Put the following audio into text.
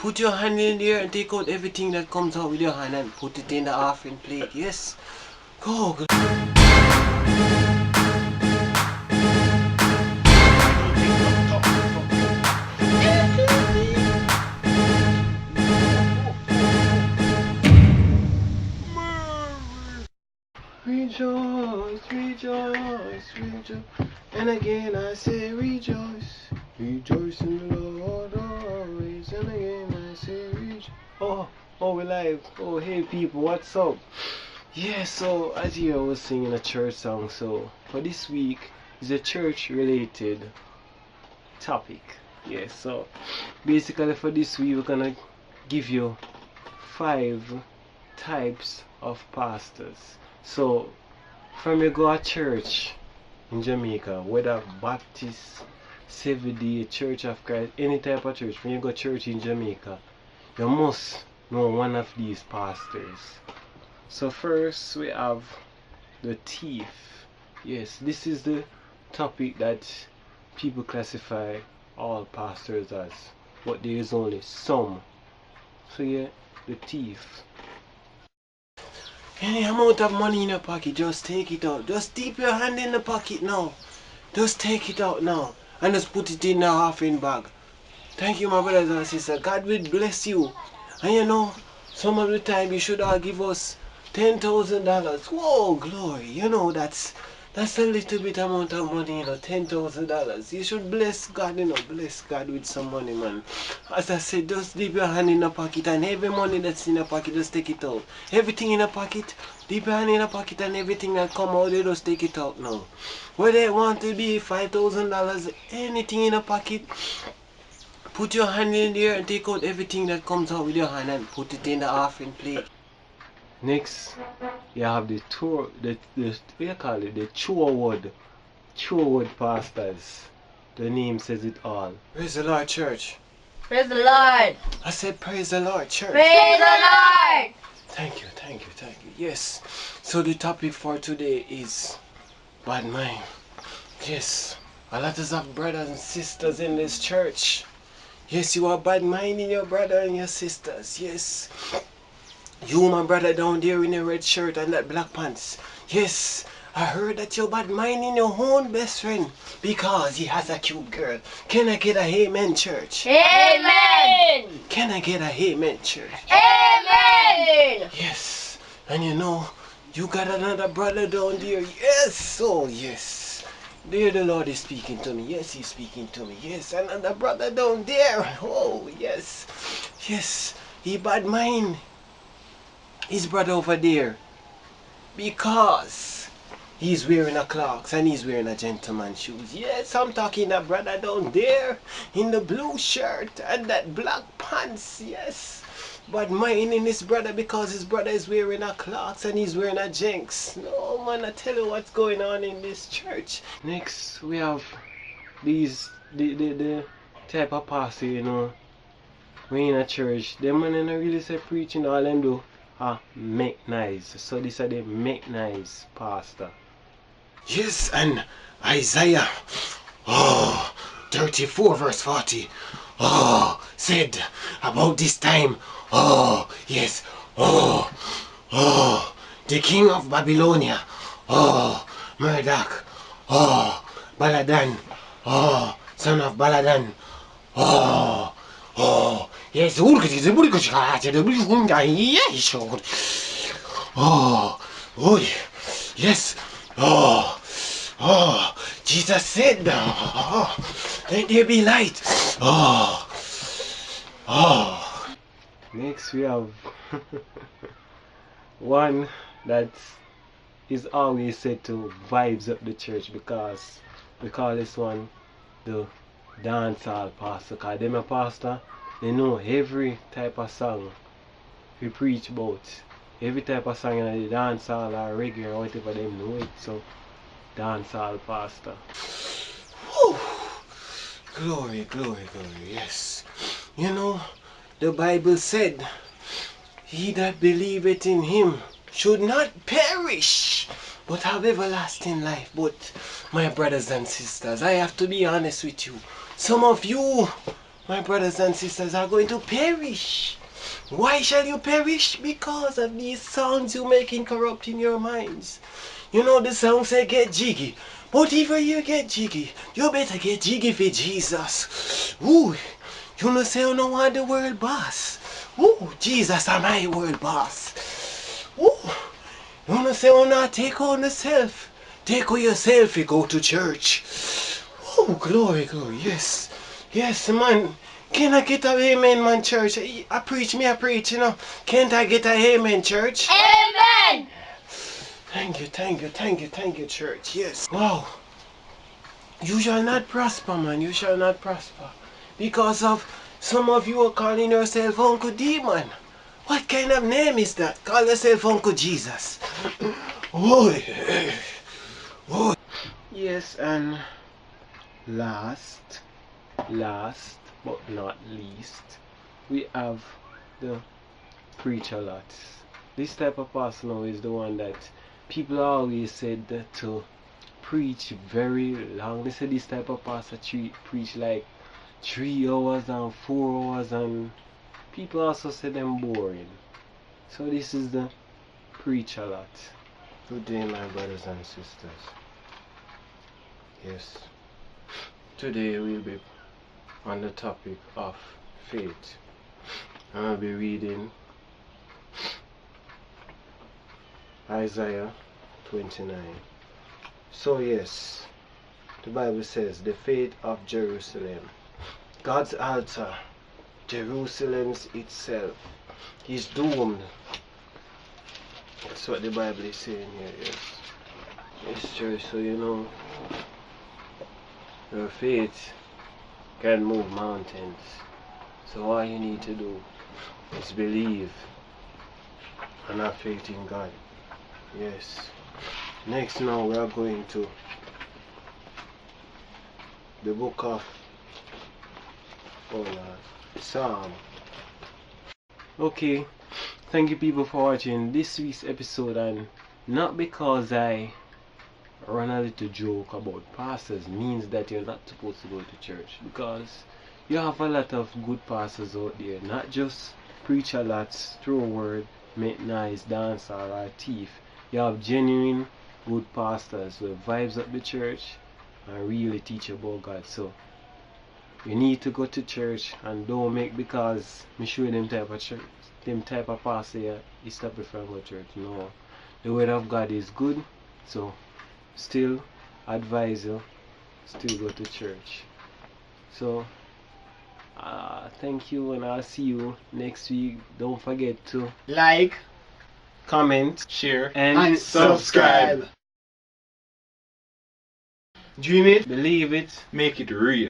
Put your hand in there and take out everything that comes out with your hand and put it in the offering plate. Yes. Go. Rejoice, rejoice, rejoice. And again I say rejoice. Rejoice in the Lord always. And again I say rejoice. Oh, we're live. Oh, hey people, what's up? Yeah, so as you was singing a church song, so for this week is a church related topic. Yeah, so basically for this week we're gonna give you 5 types of pastors. So from you go to church in Jamaica, whether Baptist, Seventh-day, Church of Christ, any type of church, when you go to church in Jamaica, you must know one of these pastors. So first we have the thief. Yes, this is the topic that people classify all pastors as, but there is only some. So yeah, the thief. Any amount of money in your pocket, just take it out. Just dip your hand in the pocket now. Just take it out now and just put it in the offering bag. Thank you, my brothers and sisters. God will bless you. And you know, some of the time you should all give us $10,000. Whoa, glory. You know, that's a little bit amount of money, you know, $10,000. You should bless God, you know, bless God with some money, man. As I said, just dip your hand in the pocket and every money that's in the pocket, just take it out. Everything in the pocket, dip your hand in the pocket and everything that come out, you just take it out now. Whether it want to be $5,000, anything in the pocket, put your hand in there and take out everything that comes out with your hand and put it in the offering plate. Next, you have the what you call it? The true word pastors. The name says it all. Praise the Lord, church. Praise the Lord. I said praise the Lord, church. Praise the Lord. Thank you. Yes. So the topic for today is bad mind. Yes. A lot of brothers and sisters in this church. Yes, you are bad minding your brother and your sisters. Yes. You, my brother down there in the red shirt and that black pants. Yes, I heard that you're bad minding your own best friend because he has a cute girl. Can I get a amen, church? Amen. Can I get a amen, church? Amen. Yes, and you know, you got another brother down there. Yes, oh yes. There the Lord is speaking to me. Yes, he's speaking to me. Yes, another brother down there. Oh, yes. Yes, he bad mind his brother over there because he's wearing a Clarks and he's wearing a gentleman shoes. Yes, I'm talking that brother down there in the blue shirt and that black pants. Yes, but minding his brother because his brother is wearing a Clarks and he's wearing a Jenks. No man, I tell you what's going on in this church. Next we have these the type of pastor, you know, when in a church, them man don't really say preaching, all them do make nice. So this are the make nice pastor. Yes, and Isaiah 34 verse 40 said about this time, yes, the king of Babylonia, Murdoch, Baladan, son of Baladan, yes, yes, Jesus said, let there be light. Next we have one that is always said to vibes up the church because we call this one the dancehall pastor. Because them a pastor, they know every type of song we preach about. Every type of song in the dancehall or reggae or whatever, them know it. So dancehall pastor. Whew. Glory, yes. You know, the Bible said, he that believeth in him should not perish, but have everlasting life. But my brothers and sisters, I have to be honest with you. Some of you my brothers and sisters, are going to perish. Why shall you perish? Because of these songs you making corrupt in your minds. You know the song say get jiggy. But if you get jiggy, you better get jiggy for Jesus. Ooh, you know say you don't want the world boss. Ooh, Jesus are my world boss. Ooh, you know say you not take on yourself. Take on yourself you go to church. Oh, glory, glory, yes. Yes, man. Can I get a amen, man, church? I preach, you know. Can't I get a amen, church? Amen. Thank you, church. Yes. Wow. You shall not prosper, man. You shall not prosper. Because of some of you are calling yourself Uncle Demon. What kind of name is that? Call yourself Uncle Jesus. Boy. Boy. Yes, and last but not least, we have the preacher lots. This type of person now is the one that people always said that to preach very long. They say this type of pastor preach like 3 hours and 4 hours, and people also say them boring. So this is the preacher lot. Good day, my brothers and sisters. Yes. Today we'll be on the topic of faith. I'll be reading Isaiah 29. So yes, the Bible says the fate of Jerusalem, God's altar, Jerusalem's itself, is doomed. That's what the Bible is saying here, yes. Yes, church, so you know, your faith can move mountains. So all you need to do is believe and have faith in God. Yes. Next now we are going to the book of Psalm. Okay, thank you people for watching this week's episode, and not because I run a little joke about pastors means that you're not supposed to go to church, because you have a lot of good pastors out there, not just preach a lot, throw word, make nice, dancehall or thief. You have genuine good pastors who vibes up the church and really teach about God. So you need to go to church, and don't make because me show them type of church, them type of pastor here, you stop it from go to church. No, the word of God is good, so still advise you still go to church. So thank you, and I'll see you next week. Don't forget to Like, comment, share, and subscribe. Dream it, believe it. make it real.